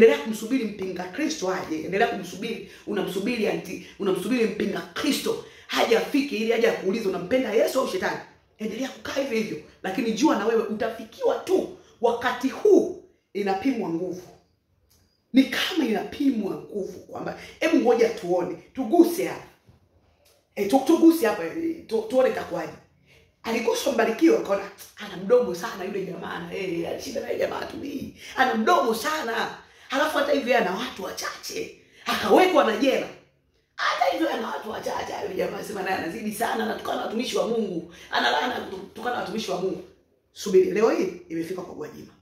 endelea kumsubiri mpinga Kristo aje, endelea kumsubiri, unamsubiri mpinga Kristo haja afike ili aje akuulize unampenda Yesu au shetani. Endelea kukaa hivyo hivyo, lakini jua na wewe utafikiwa tu. Wakati huu inapimwa nguvu. Ni kama inapimwa nguvu kwamba hebu ngoja tuone, tuguse hapa. Tuguse hapa, tuone takwaje. Aliguswa Mbarikiwa akaona ana mdomo sana yule jamaa, alishinda na jamaa tu hii. Ana mdomo sana. Halafu hata hivi ana watu wachache. Akawekwa na jela. Hata hivyo ana watu wachache. Yule jamaa sema naye anazidi sana, anatukana watumishi wa Mungu. Analana kutukana watumishi wa Mungu. Subiri, leo hii imefika kwa Gwajima.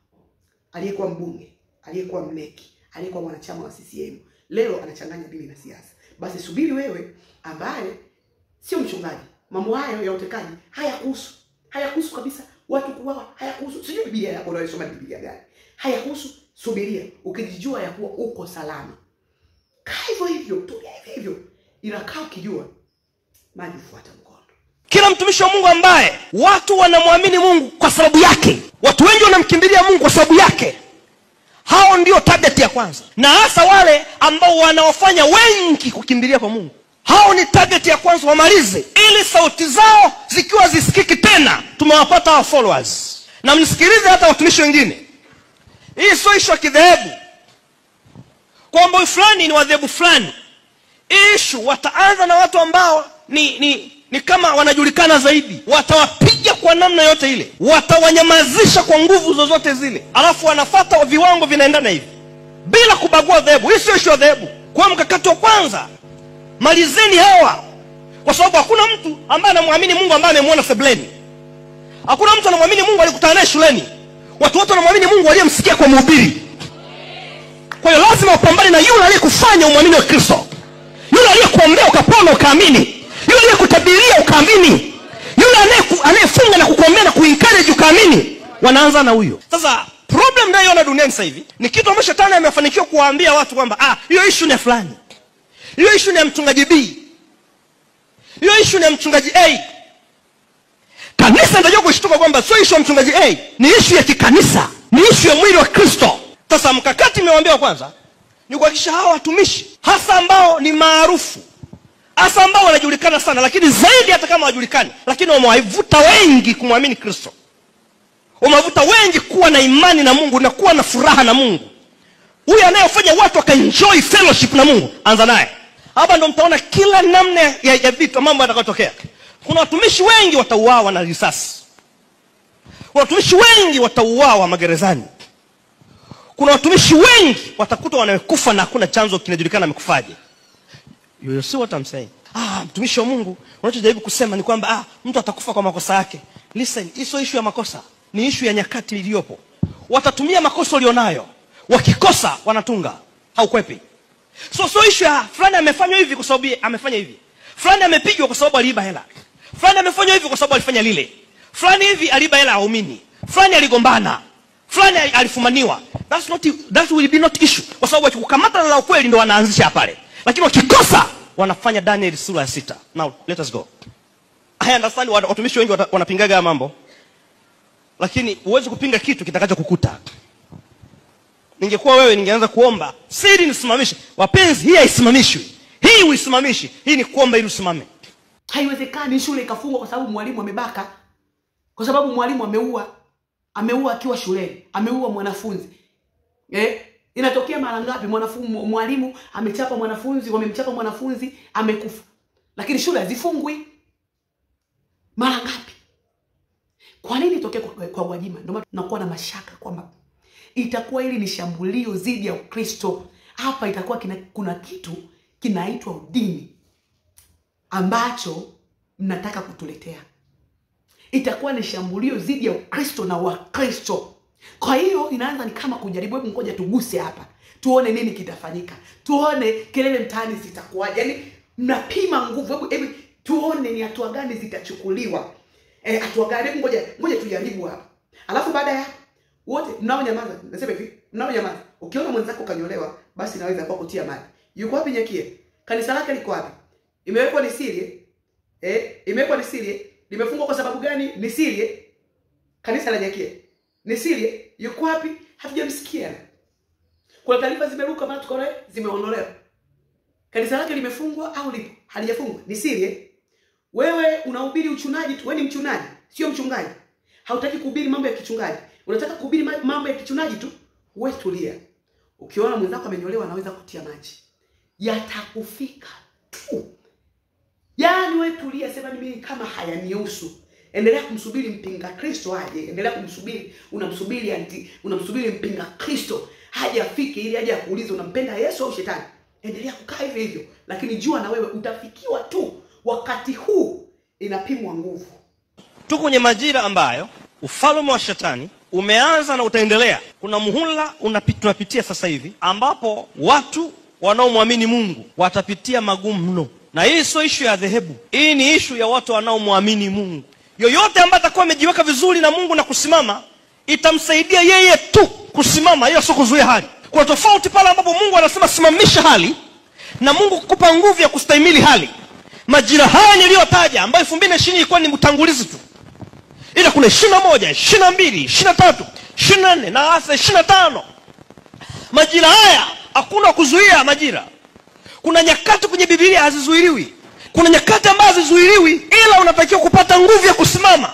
Aliyekuwa mbunge, aliyekuwa mneki, aliyekuwa mwanachama wa CCM. Leo anachanganya dini na siasa. Basi subiri wewe ambaye sio mchungaji. Mambo hayo ya utekaji hayakuhusu. Hayakuhusu kabisa. Watu kuuawa hayakuhusu. Sijui Biblia yako unayosoma ni Biblia gani. Hayakuhusu. Subiria ukijijua ya kuwa uko salama. Kaa hivyo hivyo, tulia hivyo. Ila kaa ukijua maji fuata mkondo. Kila mtumishi wa Mungu ambaye watu wanamwamini Mungu kwa sababu yake, watu wengi wanamkimbilia Mungu kwa sababu yake, hao ndio target ya kwanza. Na hasa wale ambao wanaofanya wengi kukimbilia kwa Mungu, hao ni target ya kwanza wamalize, ili sauti zao zikiwa zisikiki tena tumewapata hao followers. Na mnisikilize hata watumishi wengine. Hii sio issue ya kidhehebu. Kwamba fulani ni wadhehebu fulani. Issue wataanza na watu ambao ni kama wanajulikana zaidi. Watawapiga kwa namna yote ile. Watawanyamazisha kwa nguvu zozote zile. Alafu wanafuata viwango vinaendana hivi. Bila kubagua dhehebu. Hii sio issue ya dhehebu. Kwa mkakati wa kwanza, malizeni hawa. Kwa sababu hakuna mtu ambaye anamwamini Mungu ambaye amemwona sebleni. Hakuna mtu anamwamini Mungu alikutana naye shuleni. Watu wote wanamwamini Mungu aliyemsikia kwa mhubiri. Kwa hiyo lazima upambane na yule aliyekufanya umwamini wa Kristo. Yule aliyekuombea ukapona ukaamini. Yule aliyekutabiria ukaamini. Yule anayefunga na kukuombea na kuencourage ukaamini. Wanaanza na huyo. Sasa problem ninayoona duniani sasa hivi ni kitu ambacho shetani amefanikiwa kuwaambia watu kwamba hiyo issue ni fulani. Hiyo issue ni ya mchungaji B. Hiyo issue ni ya mchungaji A. Kanisa ndio kushtuka kwamba sio issue ya mchungaji A, ni issue ya kikanisa, ni issue ya mwili wa Kristo. Sasa mkakati nimewaambia kwanza ni kuhakikisha hawa watumishi hasa ambao ni maarufu, hasa ambao wanajulikana sana, lakini zaidi hata kama wajulikani, lakini wamewavuta wengi kumwamini Kristo. Wamewavuta wengi kuwa na imani na Mungu na kuwa na furaha na Mungu. Huyu anayefanya watu wakaenjoy fellowship na Mungu, anza naye. Hapa ndo mtaona kila namna ya vitu mambo yatakayotokea. Kuna watumishi wengi watauawa na risasi. Kuna watumishi wengi watauawa magerezani. Kuna watumishi wengi watakuta wanakufa na hakuna chanzo kinajulikana amekufaje. You see what I'm saying? Mtumishi wa Mungu, unachojaribu kusema ni kwamba mtu atakufa kwa makosa yake. Listen, hiyo issue ya makosa ni issue ya nyakati iliyopo. Watatumia makosa walionayo. Wakikosa wanatunga. Haukwepi. So issue ya fulani amefanywa hivi kwa sababu amefanya hivi. Fulani amepigwa kwa sababu aliiba hela. Fulani amefanywa hivi kwa sababu alifanya lile. Fulani hivi aliiba hela waumini. Fulani aligombana. Fulani alifumaniwa. That will be not issue. Kwa sababu wakikukamata na la ukweli ndio wanaanzisha pale. Lakini wakikosa wanafanya Daniel sura ya 6. Now let us go. I understand watumishi wengi wanapingaga mambo. Lakini uweze kupinga kitu kitakacho kukuta. Ningekuwa wewe ningeanza kuomba, siri nisimamishe. Wapenzi, hii haisimamishwi. Hii uisimamishi. Hii ni kuomba ili usimame. Haiwezekani shule ikafungwa kwa sababu mwalimu amebaka. Kwa sababu mwalimu ameua akiwa shuleni, ameua mwanafunzi. Inatokea mara ngapi mwalimu amechapa mwanafunzi, wamemchapa mwanafunzi, amekufa. Lakini shule hazifungwi. Mara ngapi? Kwa nini itokee kwa Gwajima? Ndio maana tunakuwa na mashaka kwamba itakuwa hili ni shambulio dhidi ya Ukristo. Hapa itakuwa kuna kitu kinaitwa udini ambacho mnataka kutuletea. Itakuwa ni shambulio dhidi ya Ukristo na Wakristo. Kwa hiyo inaanza ni kama kujaribu, hebu ngoja tuguse hapa. Tuone nini kitafanyika. Tuone kelele mtaani zitakuwaje. Yaani mnapima nguvu, hebu tuone ni hatua gani zitachukuliwa. Hatua gani, ngoja tujaribu hapa. Alafu baada ya wote mnaonyamaza, nasema hivi, mnaonyamaza. Ukiona mwenzako kanyolewa, basi naweza kwa kutia maji. Yuko wapi Nyakie? Kanisa lake liko wapi? Imewekwa ni siri. Imewekwa ni siri. Limefungwa kwa sababu gani? Ni siri. Kanisa la Nyakie ni siri. Yuko wapi? Hatujamsikia. Kuna taarifa zimeruka mara tukaona zimeondolewa. Kanisa lake limefungwa au lipo? Halijafungwa. Ni siri. Wewe unahubiri uchunaji tu, wewe ni mchunaji, sio mchungaji. Hautaki kuhubiri mambo ya kichungaji. Unataka kuhubiri mambo ya kichunaji tu. Wewe tulia. Ukiona mwenzako amenyolewa anaweza kutia maji, yatakufika tu. Yaani wewe tulia, sema mimi kama hayanihusu. Endelea kumsubiri mpinga Kristo aje. Endelea kumsubiri, unamsubiri mpinga Kristo haje afike ili aje akuulize unampenda Yesu au shetani. Endelea kukaa hivyo hivyo, lakini jua na wewe utafikiwa tu. Wakati huu inapimwa nguvu. Tuko kwenye majira ambayo ufalme wa shetani umeanza na utaendelea. Kuna muhula tunapitia sasa hivi ambapo watu wanaomwamini Mungu watapitia magumu mno. Na hii sio issue ya dhehebu. Hii ni issue ya watu wanaomwamini Mungu. Yoyote ambaye atakuwa amejiweka vizuri na Mungu na kusimama, itamsaidia yeye tu kusimama, hiyo sio kuzuia hali. Kuna tofauti pale ambapo Mungu anasema simamisha hali na Mungu kukupa nguvu ya kustahimili hali. Majira haya niliyotaja ambayo 2020 ilikuwa ni utangulizi tu. Ila kuna 21, 22, 23, 24 na hasa 25. Majira haya hakuna kuzuia majira. Kuna nyakati kwenye Biblia hazizuiliwi. Kuna nyakati ambazo hazizuiliwi, ila unatakiwa kupata nguvu ya kusimama.